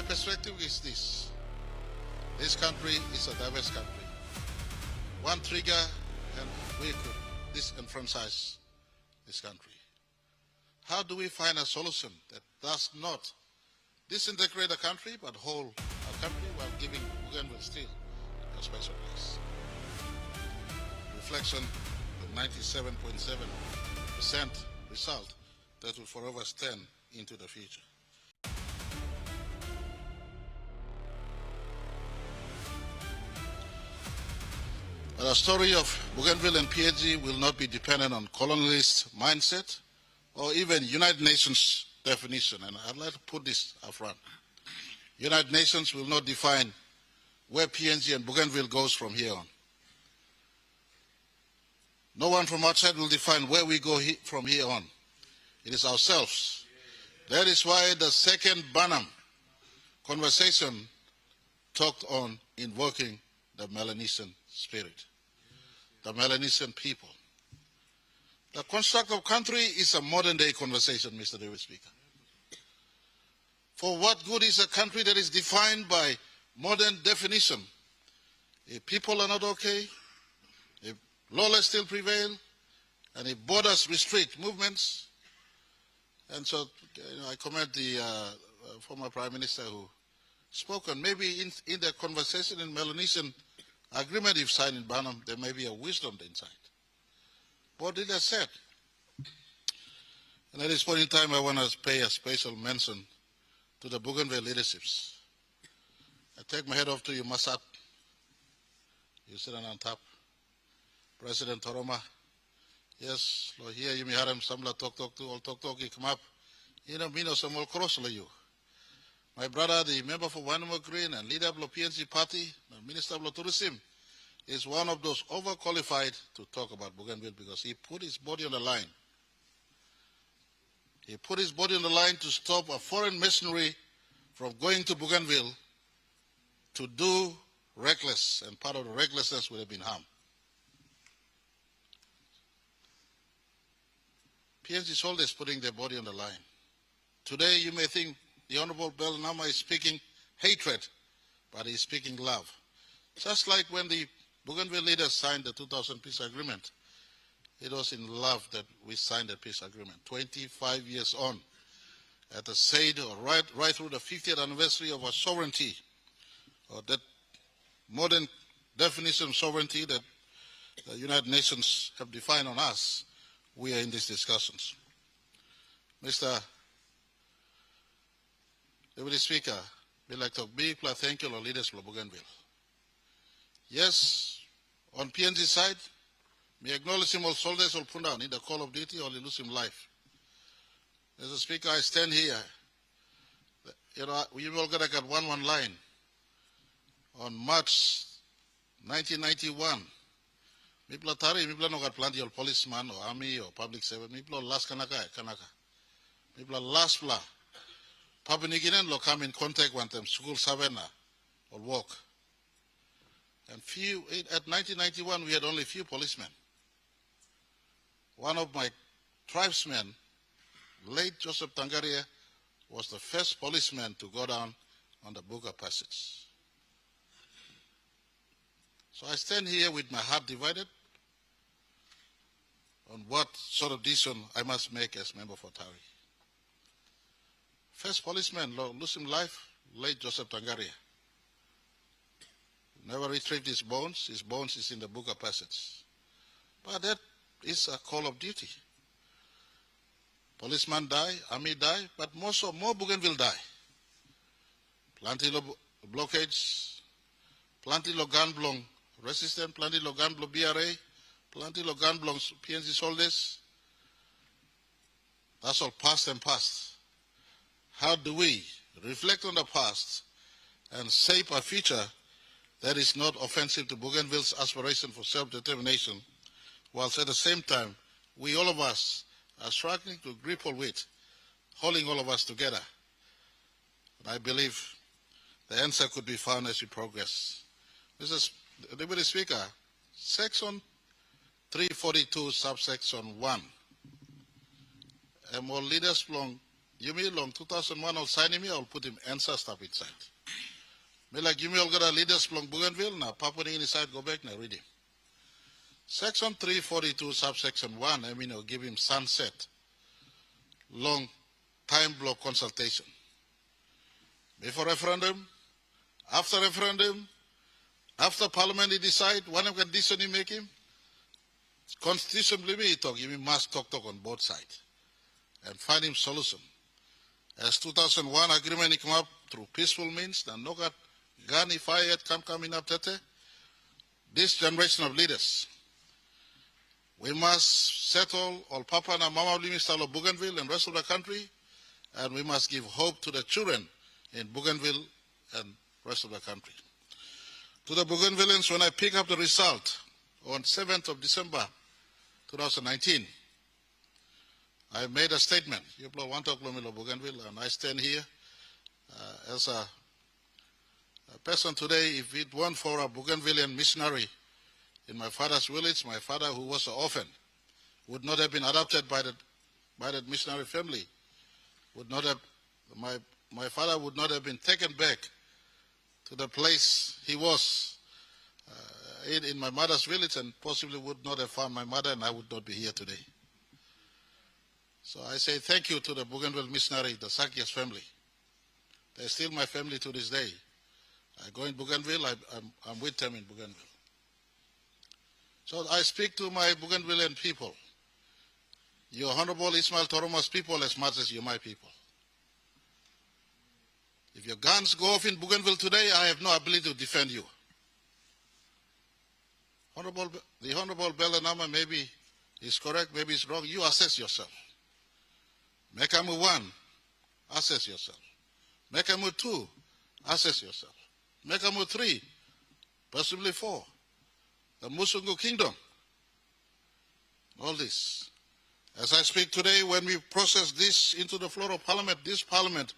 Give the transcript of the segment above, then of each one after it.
perspective is this. This country is a diverse country. One trigger and we could disenfranchise this country. How do we find a solution that does not disintegrate the country but hold our country while giving Bougainville still a special place? Reflection, the 97.7% result that will forever stand into the future. But the story of Bougainville and PNG will not be dependent on colonialist mindset or even United Nations definition. And I'd like to put this up front. United Nations will not define where PNG and Bougainville goes from here on. No one from outside will define where we go from here on. It is ourselves. That is why the second Banam conversation talked on invoking the Melanesian spirit, the Melanesian people. The construct of country is a modern-day conversation, Mr. David Speaker. For what good is a country that is defined by modern definition? If people are not okay, if lawless still prevail, and if borders restrict movements, and so I commend the former Prime Minister who spoke on maybe in the conversation in Melanesian agreement if signed in Banam, there may be a wisdom inside. What did I say? And at this point in time, I want to pay a special mention to the Bougainville leaderships. I take my head off to you, Masat. You sit on top. President Toroma. Yes, Lord, here you may have him, Samla talk to, all talk, he come up. You know, me no some more cross you. My brother, the member for Wanamo Green and leader of the PNG party, the Minister of Tourism, is one of those overqualified to talk about Bougainville because he put his body on the line. He put his body on the line to stop a foreign missionary from going to Bougainville to do reckless, and part of the recklessness would have been harm. PNG soldiers putting their body on the line. Today you may think the Honorable Bel Nama is speaking hatred, but he's speaking love. Just like when the Bougainville leaders signed the 2000 peace agreement, it was in love that we signed the peace agreement. 25 years on, at the shade or right through the 50th anniversary of our sovereignty, or that modern definition of sovereignty that the United Nations have defined on us, we are in these discussions. Mr. Deputy Speaker, we'd like to big thank you to leaders for Bougainville. Yes, on PNG side, we acknowledge him all soldiers will put down in the call of duty or lose him life. Mr. Speaker, I stand here. You know, we all got one line. On March 1991, Mipla Tari, Mipla no got plenty of policemen or army or public servant. Mipla last kanaka. Mipla last pla. Papua New Guinea lo come in contact with them, school savannah or walk. And at 1991, we had only few policemen. One of my tribesmen, late Joseph Tangaria, was the first policeman to go down on the Buga Passage. So I stand here with my heart divided on what sort of decision I must make as member for Tari. First policeman, lose him life, late Joseph Tangaria. Never retrieved his bones. His bones is in the Buga Passage. But that is a call of duty. Policemen die, army die, but more Bougainville die. Plenty of blockades, plenty of gun blong resistance, plenty of gun blong BRA, plenty of gun blong PNG soldiers. That's all past and past. How do we reflect on the past and shape a future that is not offensive to Bougainville's aspiration for self-determination, whilst at the same time, we all of us are struggling to grapple with, holding all of us together. And I believe the answer could be found as we progress. Mr. Deputy Speaker, Section 342, subsection 1, and more leaders from Yumi long 2001 I'll sign him, I'll put him answer stuff inside. Me like Yumi all got a leaders from Bougainville, now Papua New Guinea side, go back, now read him. Section 342, subsection 1, I mean, I'll give him sunset, long time block consultation. Before referendum, after Parliament he decide, one condition he make him, Constitution he talk, he must talk on both sides and find him solution. As 2001 agreement he come up through peaceful means, and no got gun if I had come in up tete. This generation of leaders, we must settle all Papa and Mama living style of Bougainville and rest of the country, and we must give hope to the children in Bougainville and rest of the country. To the Bougainvilleans, when I pick up the result on 7th of December 2019, I made a statement. You want to Bougainville, and I stand here as a person today. If it weren't for a Bougainvillean missionary in my father's village, my father, who was an orphan, would not have been adopted by that missionary family. Would not have my father would not have been taken back to the place he was in my mother's village, and possibly would not have found my mother, and I would not be here today. So I say thank you to the Bougainville missionary, the Sakias family. They're still my family to this day. I go in Bougainville, I'm with them in Bougainville. So I speak to my Bougainvillean people. You're Honorable Ismail Toroma's people as much as you're my people. If your guns go off in Bougainville today, I have no ability to defend you. The Honorable Belanama maybe is correct, maybe it's wrong. You assess yourself. Mekamu 1, assess yourself. Mekamu 2, assess yourself. Mekamu 3, possibly 4. The Musungu Kingdom. All this. As I speak today, when we process this into the floor of Parliament, this Parliament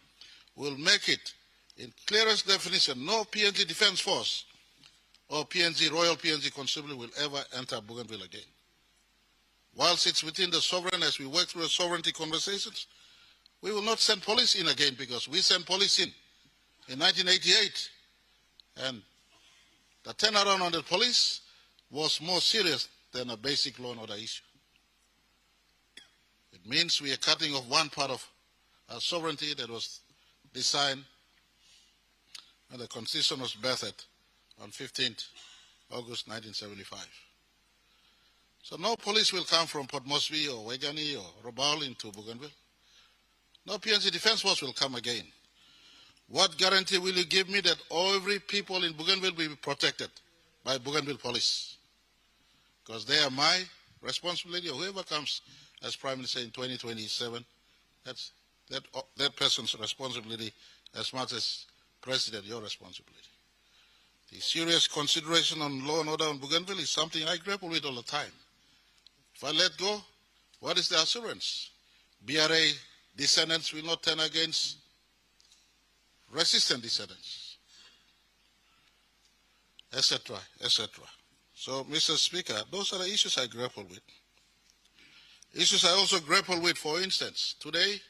will make it in clearest definition, no PNG Defence Force or Royal PNG Constabulary will ever enter Bougainville again. Whilst it's within the sovereign, as we work through the sovereignty conversations, we will not send police in again, because we sent police in 1988. And the turnaround on the police was more serious than a basic law and order issue. It means we are cutting off one part of our sovereignty that was designed, and the Constitution was birthed on 15th August 1975. So no police will come from Port Moresby or Waigani or Rabaul into Bougainville. No PNG Defence Force will come again. What guarantee will you give me that every people in Bougainville will be protected by Bougainville police? Because they are my responsibility, or whoever comes as Prime Minister in 2027, that's that person's responsibility as much as President, your responsibility. The serious consideration on law and order in Bougainville is something I grapple with all the time. If I let go, what is the assurance? BRA descendants will not turn against resistant descendants, etc., etc. So, Mr. Speaker, those are the issues I grapple with. Issues I also grapple with, for instance, today,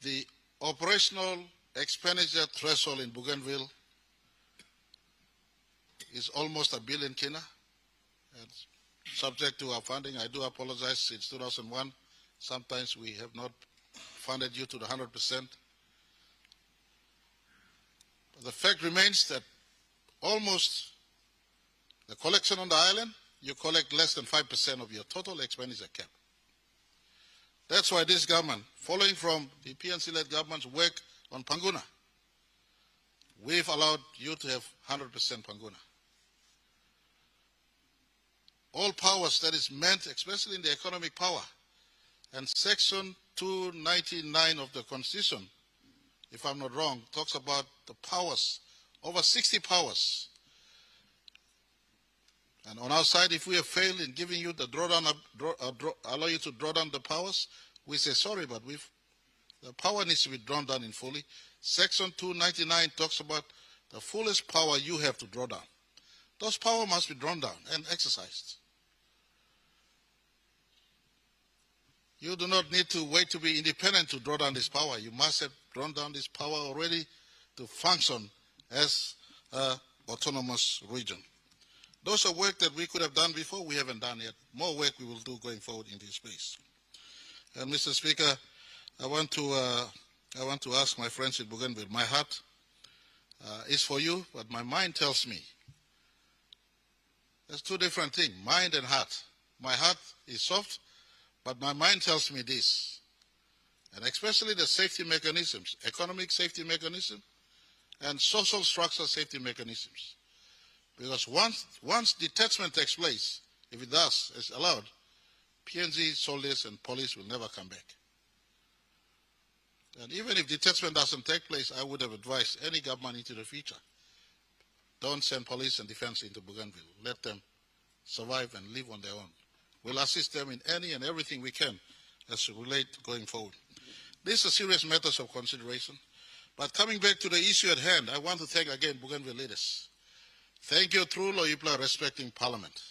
the operational expenditure threshold in Bougainville is almost $1 billion kina. And subject to our funding, I do apologize, since 2001, sometimes we have not funded you to the 100%. But the fact remains that almost the collection on the island, you collect less than 5% of your total expenditure cap. That's why this government, following from the PNC-led government's work on Panguna, we've allowed you to have 100% Panguna. All powers that is meant, especially in the economic power, and Section 299 of the Constitution, if I'm not wrong, talks about the powers, over 60 powers. And on our side, if we have failed in giving you the drawdown, allow you to draw down the powers, we say sorry, but the power needs to be drawn down in fully. Section 299 talks about the fullest power you have to draw down. Those powers must be drawn down and exercised. You do not need to wait to be independent to draw down this power. You must have drawn down this power already to function as an autonomous region. Those are work that we could have done before, we haven't done yet. More work we will do going forward in this space. And Mr. Speaker, I want to ask my friends in Bougainville, my heart is for you, but my mind tells me there's two different things, mind and heart. My heart is soft, but my mind tells me this, and especially the safety mechanisms, economic safety mechanism and social structure safety mechanisms. Because once detachment takes place, if it does, as allowed, PNG soldiers and police will never come back. And even if detachment doesn't take place, I would have advised any government into the future, don't send police and defense into Bougainville. Let them survive and live on their own. We'll assist them in any and everything we can as to relate going forward. These are serious matters of consideration. But coming back to the issue at hand, I want to thank again Bougainville leaders. Thank you, through Loipla, respecting Parliament.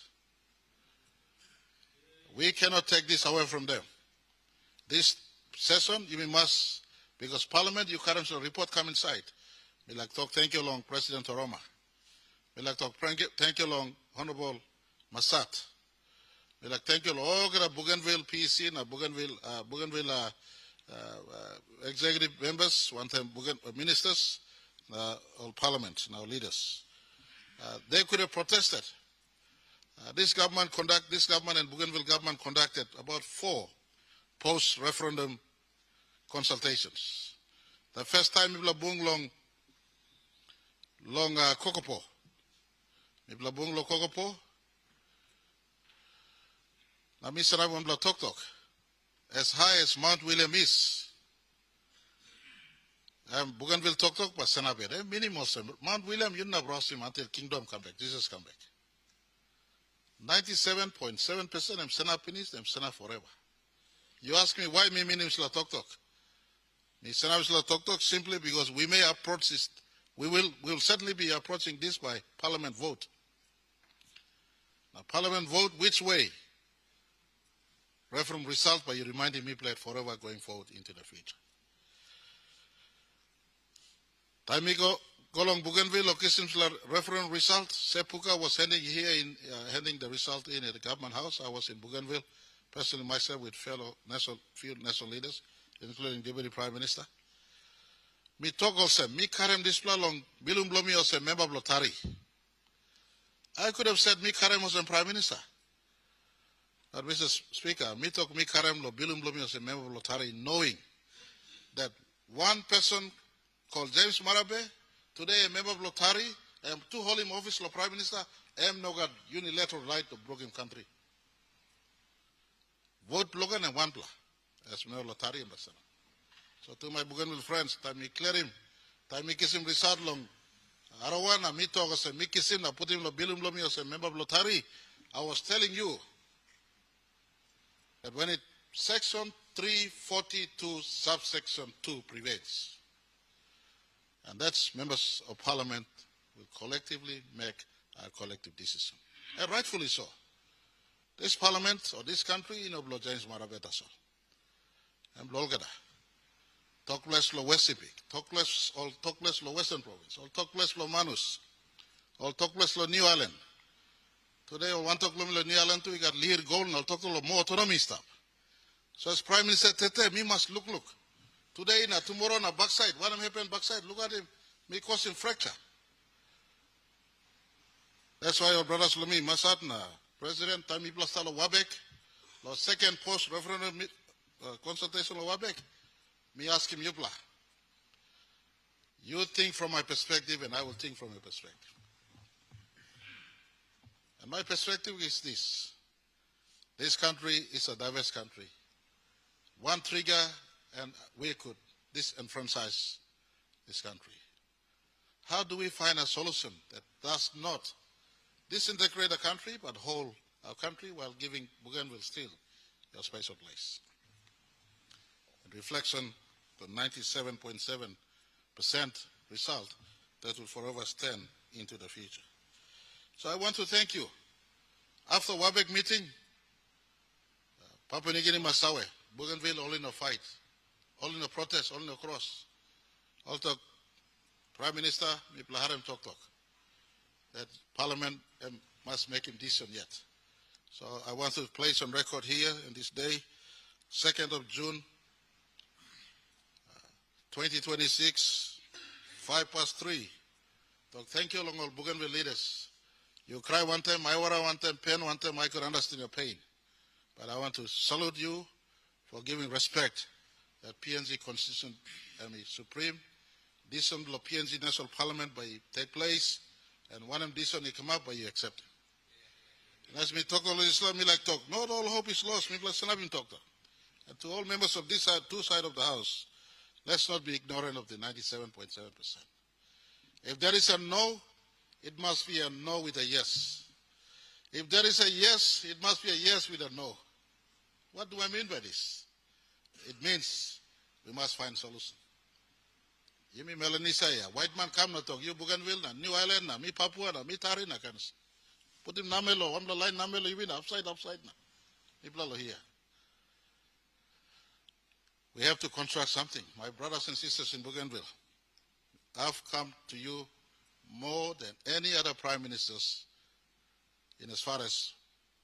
We cannot take this away from them. This session, you must, because Parliament, you current report come inside. We like talk thank you long, President Oroma. We like talk thank you long, Honorable Masat. We like thank you all Bougainville PC, Bougainville executive members, one time ministers, all Parliament, now leaders. They could have protested. This government and Bougainville government conducted about 4 post-referendum consultations. The first time, we bung long Kokopo. We bung long Kokopo. Na Mr. Rabon bla Tok Tok, as high as Mount William is. Bougainville Tok Tok, but Senabe. Minimum Mount William, you never lost him until Kingdom come back. Jesus come back. 97.7% am Sena finished, am Sena forever. You ask me why me meaning Sla Tok Tok? Me Sena Sla Tok Tok simply because we may approach this. We will certainly be approaching this by Parliament vote. Now, Parliament vote which way? Referendum result, but you reminding me play it forever going forward into the future. Taimiko Golong Bougainville occasions referendum result. Sepuka was handing the result in at the government house. I was in Bougainville, personally myself with fellow national leaders, including Deputy Prime Minister. Me talk also, me karem display long bilum blomi also member of Lotari. I could have said me karem was a Prime Minister. But Mr. Speaker, me talk me karem lo bilum blomi also member of Lotari, knowing that one person called James Marape, today a member of Lotari, and 2 hold him office of Prime Minister, am no got unilateral right to broken country. Vote Logan and one pla, as member of Lotari and Basana. So to my Bougainville friends, time me clear him, time me kiss him result long. Arawana, me talk as a me kiss him, I put him lo bilum lomi as a member of Lotari. I was telling you that when it section 342 subsection 2 prevails, and that's members of Parliament will collectively make a collective decision. And rightfully so. This Parliament or this country, you know, blow James Marabeta so. And Blolgada. Talk less lo Westipik, talk less lo Western Province, or talk less lo Manus, or talk less lo New Island. Today, or one talk lo New Island too, we got Lear Golden, or talk lo more autonomy stuff. So as Prime Minister Tete, me must look. Today, tomorrow, backside. What am happening backside? Look at him. Me cause him fracture. That's why your brothers lo me Masatna, President Tami Plastalo Wabek, the second post-referendum consultation of Wabek. Me ask him, Yupla. You think from my perspective, and I will think from your perspective. And my perspective is this. This country is a diverse country. One trigger, and we could disenfranchise this country. How do we find a solution that does not disintegrate the country, but hold our country while giving Bougainville still a special place? In reflection, the 97.7% result that will forever stand into the future. So I want to thank you. After Wabek meeting, Papua New Guinea Masawe, Bougainville all in a fight, all in a protest, all in a cross. Also, Prime Minister, mi plaharem talk that Parliament must make him decent yet. So I want to place on record here in this day, 2nd of June, 2026, 3:05. So thank you, all Bougainville leaders. You cry one time, I worry one time, pain one time, I could understand your pain. But I want to salute you for giving respect that PNG Constitution is supreme. Decent PNG National Parliament by take place, and one of decent he come up by you accept. And as me talk all Islam, me like talk. Not all hope is lost. Me plus him talk. And to all members of this side, two side of the house, let's not be ignorant of the 97.7%. If there is a no, it must be a no with a yes. If there is a yes, it must be a yes with a no. What do I mean by this? It means we must find solution. You mean Melanesian, white man come na talk, you Bougainville na, New Island na, me Papua na, me Tari na kanas. Put him namelo, on the line namelo, you mean upside na. Me blalo here. We have to construct something. My brothers and sisters in Bougainville, I've come to you more than any other prime ministers in as far as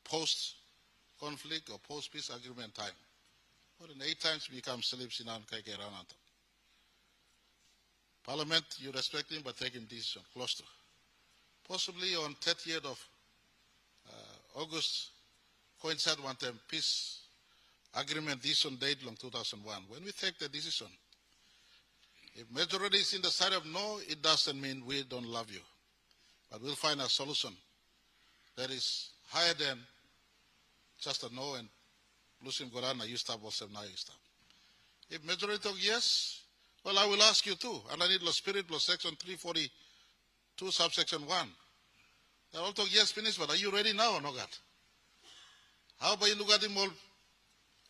post-conflict or post-peace agreement time. More than 8 times we come sleeps in Kaike Rananta. Parliament, you respect him, but take him decision, close to. Possibly on 30th of August, coincide one time peace agreement decision date long 2001. When we take the decision, if majority is in the side of no, it doesn't mean we don't love you. But we'll find a solution that is higher than just a no and Lusim Gorana, you stop, also now you stop. If majority talk yes, well, I will ask you too. And I need the spirit plus section 342, subsection 1. They all talk yes, finish, but are you ready now or not? How about you look at him all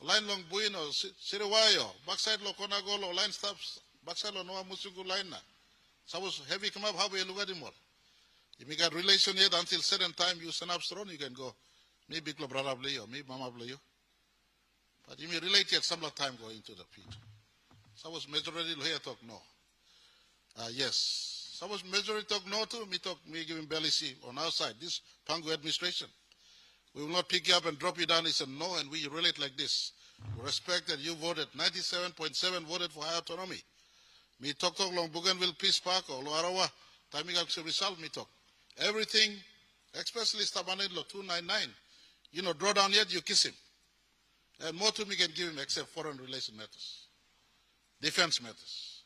line long buino, siriwayo, backside lo konagolo, line stops, backside lo noa musugu line na. Suppose heavy come up, how about you look at him all? If you got relation yet until certain time you stand up strong, you can go, me big lo brother blay or me mama blay you. But if you relate yet some time go into the pit. Suppose majority here talk no. Yes. Suppose majority talk no too, me giving belly see on our side. This Panguna administration. We will not pick you up and drop you down. It's a no, and we relate like this. We respect that you voted, 97.7 voted for high autonomy. Me talk long Bougainville Peace Park or Loarawa, timing up result me talk. Everything, especially Stabanedlo 299, you know, draw down yet, you kiss him. And more to me can give him except foreign relation matters, defense matters,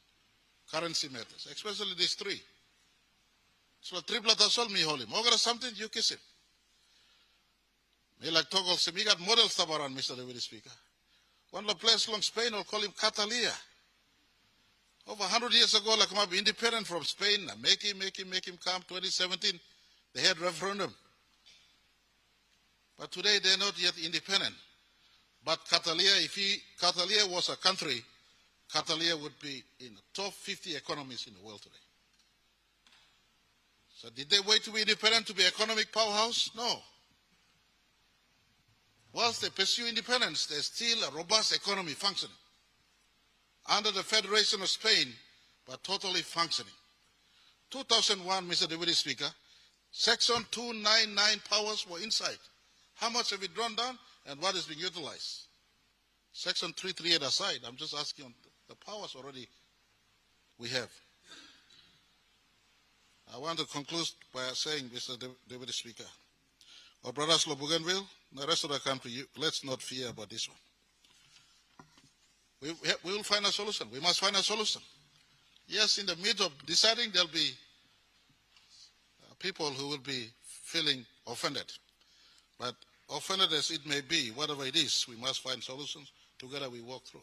currency matters, especially these three. So triplet assault me hold him. Ogre something, you kiss him. Me like talk also, me got model stuff around, Mr. Deputy Speaker. One of the place along Spain will call him Catalia. Over 100 years ago, like come up independent from Spain, make him come 2017, they had referendum. But today they're not yet independent. But Catalia, Catalia was a country, Catalia would be in the top 50 economies in the world today. So did they wait to be independent to be economic powerhouse? No. Whilst they pursue independence, there's still a robust economy functioning. Under the Federation of Spain, but totally functioning. 2001, Mr. Deputy Speaker, Section 299 powers were inside. How much have we drawn down and what is being utilized? Section 338 aside, I'm just asking on the powers already we have. I want to conclude by saying, Mr. Deputy Speaker, our brothers of Bougainville, the rest of the country, let's not fear about this one. We will find a solution. We must find a solution. Yes, in the midst of deciding, there'll be people who will be feeling offended. But offended as it may be, whatever it is, we must find solutions. Together we walk through.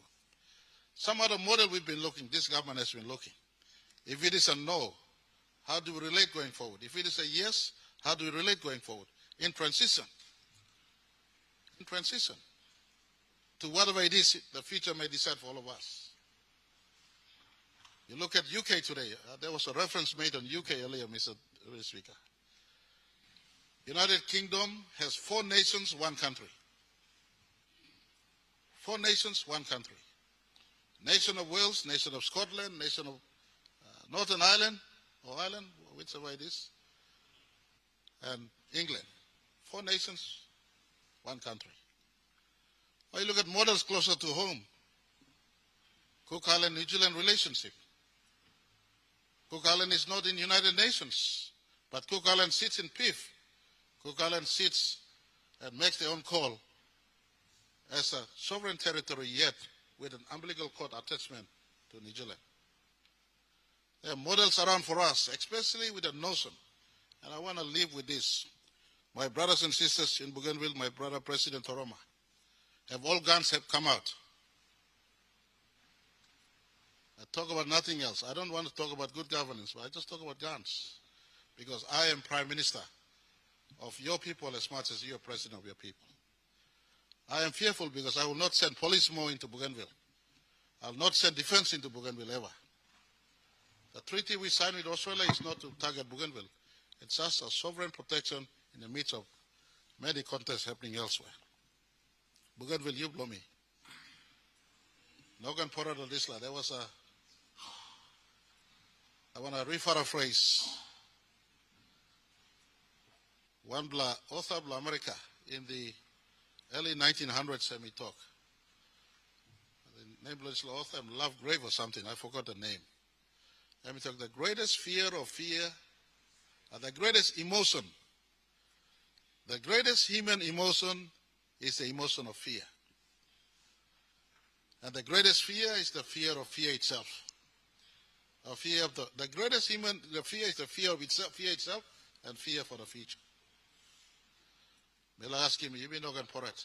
Some other model we've been looking, this government has been looking. If it is a no, how do we relate going forward? If it is a yes, how do we relate going forward? In transition. In transition to whatever it is the future may decide for all of us. You look at UK today, there was a reference made on UK earlier, Mr. Speaker. United Kingdom has 4 nations, 1 country. 4 nations, 1 country. Nation of Wales, nation of Scotland, nation of Northern Ireland, or Ireland, whichever it is, and England. 4 nations, 1 country. Or you look at models closer to home. Cook Island-New Zealand relationship. Cook Island is not in United Nations, but Cook Island sits in PIF. Cook Island sits and makes their own call as a sovereign territory, yet with an umbilical cord attachment to New Zealand. There are models around for us, especially with the notion, and I want to leave with this. My brothers and sisters in Bougainville, my brother President Toroma, all guns have come out. I talk about nothing else. I don't want to talk about good governance, but I just talk about guns. Because I am Prime Minister of your people as much as you are President of your people. I am fearful because I will not send policemen into Bougainville. I will not send defense into Bougainville ever. The treaty we signed with Australia is not to target Bougainville. It's just a sovereign protection in the midst of many contests happening elsewhere. Bougainville, you blow me. Nogan Porado Disla, there was I want to rephrase one author of America in the early 1900s semi-talk. The nameless author, Lovegrave or something, I forgot the name. Let me talk. The greatest fear of fear, the greatest emotion, the greatest human emotion is the emotion of fear. And the greatest fear is the fear of fear itself. A fear of the greatest human, the fear is the fear of itself, and fear for the future. Mela ask him, you mean no gan poret.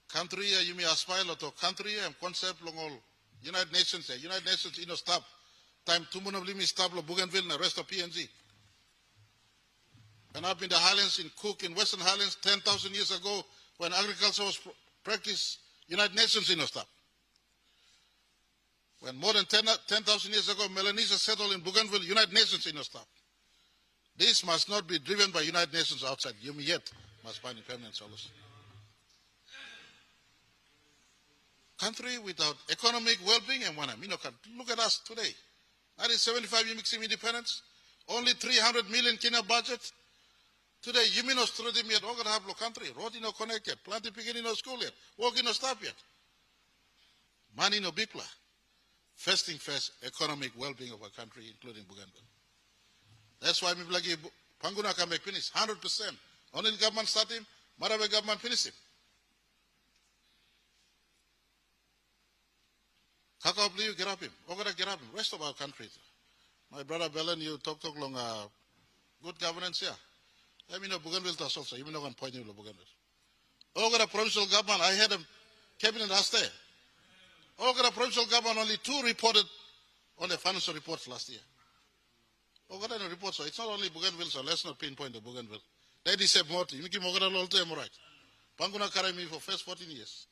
Country, you may aspire to country and concept long all United Nations, you know, stop. Time to monobly stop Bougainville and the rest of PNG. And up in the highlands in Cook, in Western Highlands, 10,000 years ago, when agriculture was practiced, United Nations, you know, stop. When more than 10,000 years ago, Melanesia settled in Bougainville, United Nations, you know, stop. This must not be driven by United Nations outside. You yet must find a permanent solution. Country without economic well-being and one. Look at us today. 1975, you mix independence. Only 300 million Kenya budget. Today, you mean Australia yet, all gonna have no country. Road no connected, planting beginning no school yet, walking no stop yet. Money no bigla. First thing first, economic well-being of our country, including Bougainville. That's why people like Panguna can make finish 100%. Only the government start him, Marape government finish him. How you get up him? How gonna get up him? Rest of our country. My brother Belen, you talk long good governance here. Let me know Bougainville does also. You know one point in Bougainville. All the provincial government, I had a cabinet last day. All the provincial government, only 2 reported on the financial reports last year. All the reports, so it's not only Bougainville, so let's not pinpoint the Bougainville. They deserve more. You make him all the time, right? Panguna carried me for first 14 years.